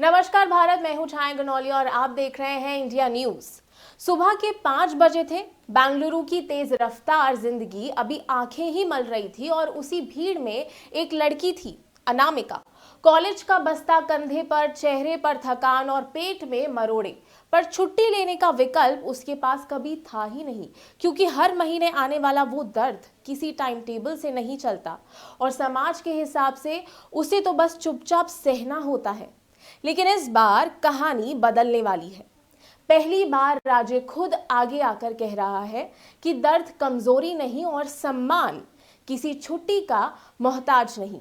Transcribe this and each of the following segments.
नमस्कार भारत, मैं हूं छाया गनौली और आप देख रहे हैं इंडिया न्यूज। सुबह के 5 बजे थे। बेंगलुरु की तेज रफ्तार जिंदगी अभी आंखें ही मल रही थी और उसी भीड़ में एक लड़की थी, अनामिका। कॉलेज का बस्ता कंधे पर, चेहरे पर थकान और पेट में मरोड़े, पर छुट्टी लेने का विकल्प उसके पास कभी था ही नहीं, क्योंकि हर महीने आने वाला वो दर्द किसी टाइम टेबल से नहीं चलता और समाज के हिसाब से उसे तो बस चुपचाप सहना होता है। लेकिन इस बार कहानी बदलने वाली है। पहली बार राजे खुद आगे आकर कह रहा है कि दर्द कमजोरी नहीं और सम्मान किसी छुट्टी का मोहताज नहीं।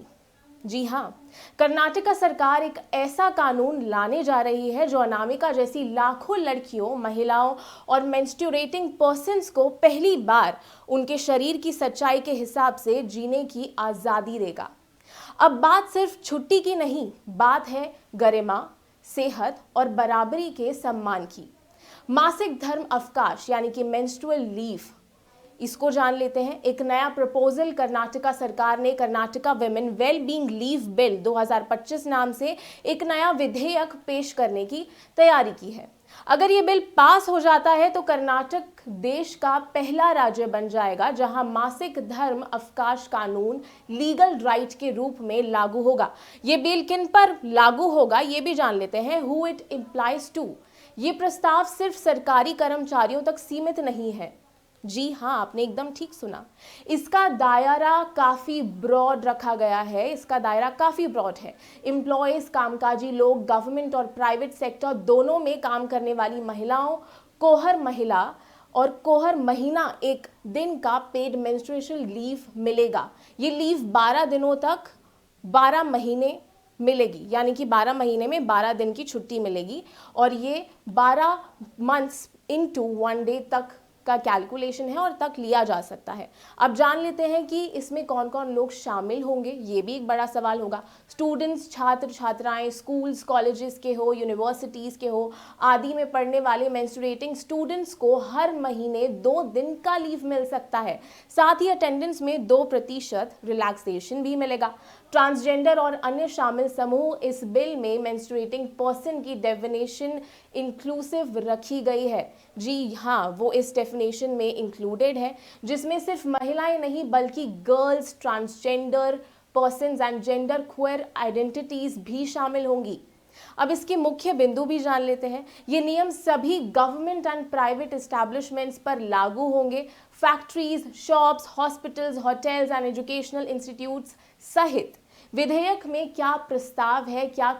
जी हाँ, कर्नाटका सरकार एक ऐसा कानून लाने जा रही है जो अनामिका जैसी लाखों लड़कियों, महिलाओं और मेंस्ट्रुएटिंग पर्सन्स को पहली बार उनके शरीर की सच्चाई के हिसाब से जीने की आजादी देगा। अब बात सिर्फ छुट्टी की नहीं, बात है गरिमा, सेहत और बराबरी के सम्मान की। मासिक धर्म अवकाश यानी कि मेंस्ट्रुअल लीव, इसको जान लेते हैं। एक नया प्रपोजल कर्नाटका सरकार ने Karnataka women well being leave bill 2025 नाम से एक नया विधेयक पेश करने की तैयारी की है। अगर ये बिल पास हो जाता है तो कर्नाटक देश का पहला राज्य बन जाएगा जहां मासिक धर्म अवकाश कानून लीगल राइट के रूप में लागू होगा। ये बिल किन पर लागू होगा ये भी जान लेते हैं। Who it implies to. ये प्रस्ताव सिर्फ सरकारी कर्मचारियों तक सीमित नहीं है। जी हाँ, आपने एकदम ठीक सुना। इसका दायरा काफी ब्रॉड रखा गया है। इसका दायरा काफी ब्रॉड है। एम्प्लॉयज, कामकाजी लोग, गवर्नमेंट और प्राइवेट सेक्टर दोनों में काम करने वाली महिलाओं, कोहर महिला और कोहर महीना एक दिन का पेड मेंस्ट्रुएशन लीव मिलेगा। ये लीव 12 दिनों तक 12 महीने मिलेगी, यानी कि 12 महीने में 12 दिन की छुट्टी मिलेगी और ये 12 मंथ्स इनटू 1 डे तक का कैलकुलेशन है और तक लिया जा सकता है। अब जान लेते हैं कि इसमें कौन कौन लोग शामिल होंगे। ये भी एक बड़ा सवाल होगा। स्टूडेंट्स, छात्र छात्राएं, स्कूल्स कॉलेजेस के हो, यूनिवर्सिटीज़ के हो आदि में पढ़ने वाले मेंस्ट्रुएटिंग स्टूडेंट्स को हर महीने 2 दिन का लीव मिल सकता है। साथ ही अटेंडेंस में 2% रिलैक्सेशन भी मिलेगा। ट्रांसजेंडर और अन्य शामिल समूह, इस बिल में मेंस्ट्रुएटिंग पर्सन की डेफिनेशन इंक्लूसिव रखी गई है। जी हाँ, वो इस डेफिनेशन में इंक्लूडेड है, जिसमें सिर्फ महिलाएं नहीं बल्कि girls, transgender persons and gender queer identities भी शामिल होंगी। अब इसके मुख्य बिंदु भी जान लेते हैं। ये नियम सभी गवर्नमेंट एंड प्राइवेट एस्टैब्लिशमेंट्स पर लागू होंगे। Factories, shops, hospitals, hotels and educational institutes सहित। विधेयक में क्या प्रस्ताव है, क्या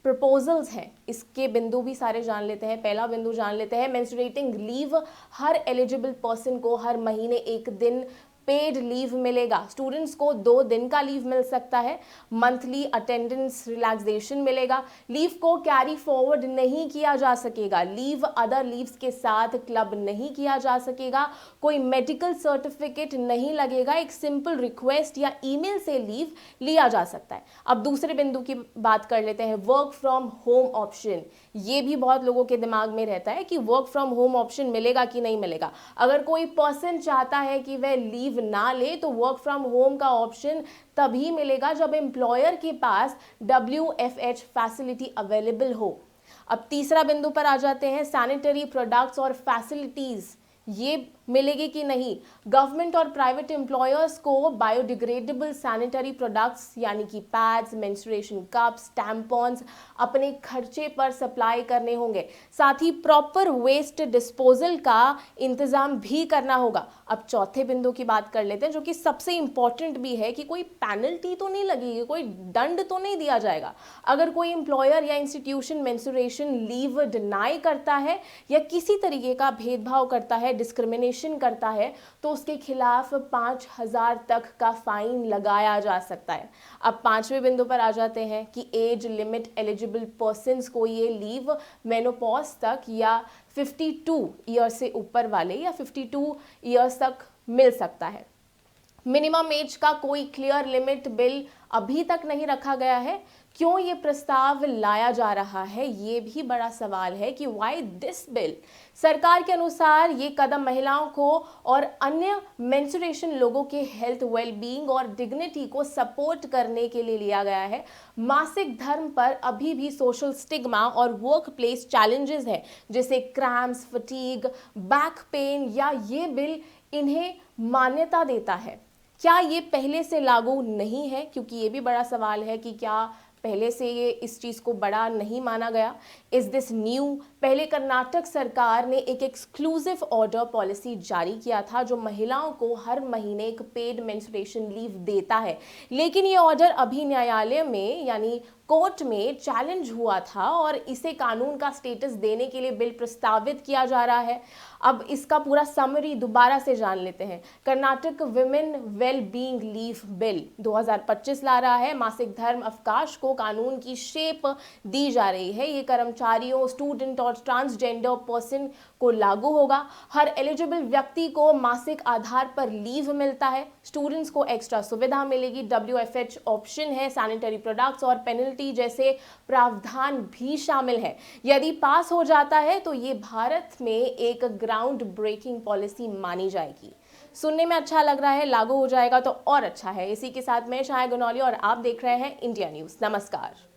प्रपोजल्स हैं, इसके बिंदु भी सारे जान लेते हैं। पहला बिंदु जान लेते हैं, menstruating leave her eligible person को हर महीने 1 दिन पेड लीव मिलेगा। स्टूडेंट्स को 2 दिन का लीव मिल सकता है। मंथली अटेंडेंस रिलैक्सेशन मिलेगा। लीव को कैरी फॉरवर्ड नहीं किया जा सकेगा। लीव अदर लीव्स के साथ क्लब नहीं किया जा सकेगा। कोई मेडिकल सर्टिफिकेट नहीं लगेगा। एक सिंपल रिक्वेस्ट या ईमेल से लीव लिया जा सकता है। अब दूसरे बिंदु की बात कर लेते हैं, वर्क फ्रॉम होम ऑप्शन। ये भी बहुत लोगों के दिमाग में रहता है कि वर्क फ्रॉम होम ऑप्शन मिलेगा कि नहीं मिलेगा। अगर कोई पर्सन चाहता है कि वह लीव ना ले तो वर्क फ्रॉम होम का ऑप्शन तभी मिलेगा जब एम्प्लॉयर के पास WFH फैसिलिटी अवेलेबल हो। अब तीसरा बिंदु पर आ जाते हैं, सैनिटरी प्रोडक्ट्स और फैसिलिटीज ये मिलेगी कि नहीं। गवर्नमेंट और प्राइवेट एम्प्लॉयर्स को बायोडिग्रेडेबल सैनिटरी प्रोडक्ट्स यानी कि पैड्स, मेंस्ट्रुएशन कप्स, टैम्पॉन्स अपने खर्चे पर सप्लाई करने होंगे। साथ ही प्रॉपर वेस्ट डिस्पोजल का इंतजाम भी करना होगा। अब चौथे बिंदु की बात कर लेते हैं, जो कि सबसे इंपॉर्टेंट भी है कि कोई पेनल्टी तो नहीं लगेगी, कोई दंड तो नहीं दिया जाएगा। अगर कोई एम्प्लॉयर या इंस्टीट्यूशन मेंस्ट्रुएशन लीव डिनाई करता है या किसी तरीके का भेदभाव करता है, डिस्क्रिमिनेशन करता है, तो उसके खिलाफ 5,000 तक का फाइन लगाया जा सकता है। अब पांचवें बिंदु पर आ जाते हैं कि एज लिमिट एलिजिबल पर्सन्स को ये लीव मेनोपॉज तक या 52 ईयर से ऊपर वाले या 52 ईयर्स तक मिल सकता है। मिनिमम एज का कोई क्लियर लिमिट बिल अभी तक नहीं रखा गया है। क्यों ये प्रस्ताव लाया जा रहा है, ये भी बड़ा सवाल है कि व्हाई दिस बिल। सरकार के अनुसार ये कदम महिलाओं को और अन्य मेंस्ट्रुएशन लोगों के हेल्थ, वेलबींग और डिग्निटी को सपोर्ट करने के लिए लिया गया है। मासिक धर्म पर अभी भी सोशल स्टिग्मा और वर्क प्लेस चैलेंजेस हैं, जैसे क्रैम्प्स, फटीग, बैक पेन, या ये बिल इन्हें मान्यता देता है। क्या ये पहले से लागू नहीं है, क्योंकि ये भी बड़ा सवाल है कि क्या पहले से ये इस चीज़ को बड़ा नहीं माना गया। Is this new? पहले कर्नाटक सरकार ने एक एक्सक्लूसिव ऑर्डर पॉलिसी जारी किया था जो महिलाओं को हर महीने एक पेड मेंस्ट्रुएशन लीव देता है, लेकिन ये ऑर्डर अभी न्यायालय में यानी कोर्ट में चैलेंज हुआ था और इसे कानून का स्टेटस देने के लिए बिल प्रस्तावित किया जा रहा है। अब इसका पूरा समरी दोबारा से जान लेते हैं। Karnataka women well being leave bill 2025 ला रहा है। मासिक धर्म अवकाश को कानून की शेप दी जा रही है। ये कर्मचारियों, स्टूडेंट और ट्रांसजेंडर पर्सन को लागू होगा। हर एलिजिबल व्यक्ति को मासिक आधार पर लीव मिलता है। स्टूडेंट्स को एक्स्ट्रा सुविधा मिलेगी। WFH ऑप्शन है। सैनिटरी प्रोडक्ट्स और पेनल्टी जैसे प्रावधान भी शामिल है। यदि पास हो जाता है तो ये भारत में एक ग्राउंड ब्रेकिंग पॉलिसी मानी जाएगी। सुनने में अच्छा लग रहा है, लागू हो जाएगा तो और अच्छा है। इसी के साथ मैं छाया गनौली और आप देख रहे हैं इंडिया न्यूज़। नमस्कार।